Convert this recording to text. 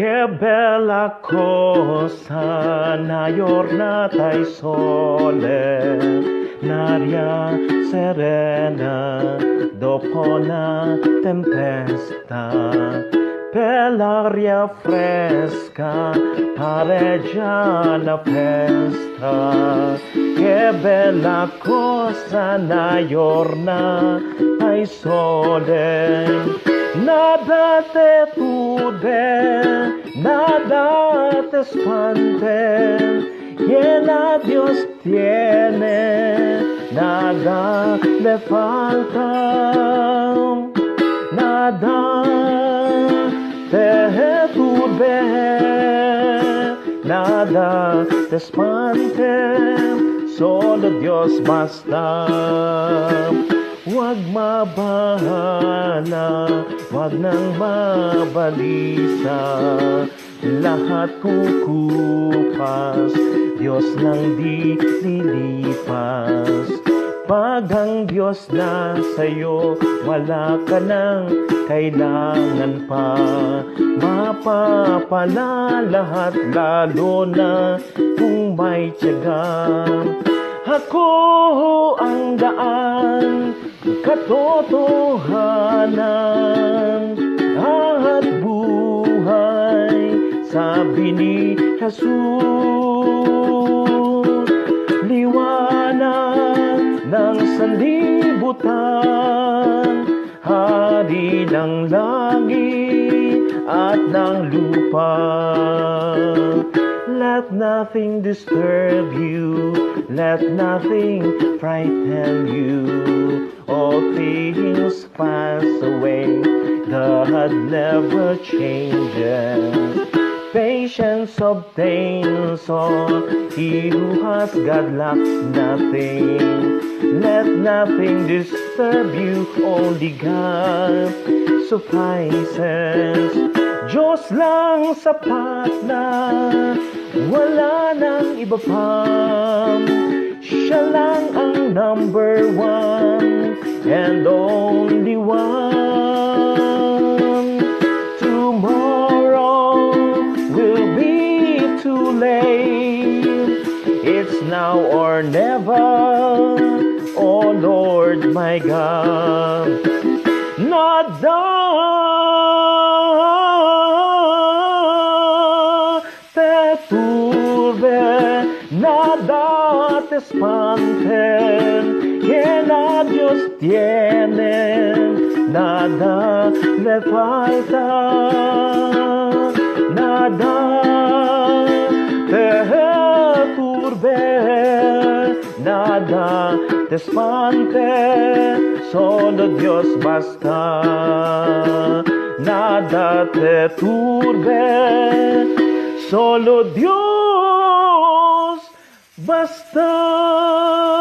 Che bella cosa una giornata di sole, l'aria serena dopo una tempesta, per l'aria fresca pareggia la festa. Che bella cosa una giornata di sole, nada te turbe, nada te espante, llena Dios tiene, nada le falta, nada te turbe, nada te espante, solo Dios basta. Huwag mabahala, huwag nang mabalisa, lahat kukupas, Diyos lang di lilipas. Pag ang Diyos na sa'yo, wala ka nang kailangan pa. Mapapala lahat, lalo na kung may tiyaga. Ako ang daan, katotohanan at buhay, sabi ni Jesus. Liwanag ng sanlibutan, hari ng langit at ng lupa. Let nothing disturb you, let nothing frighten you. All things pass away, God never changes. Patience obtains all, he who has God lacks nothing. Let nothing disturb you, only God suffices. Diyos lang sapat na, wala nang iba pa. Siya lang ang number one and only one. Tomorrow will be too late. It's now or never, oh Lord my God. Nada te turbe, nada te espante, que la Dios tiene, nada le falta, nada te turbe, nada te espante, solo Dios basta. Nada te turbe, solo Dios basta.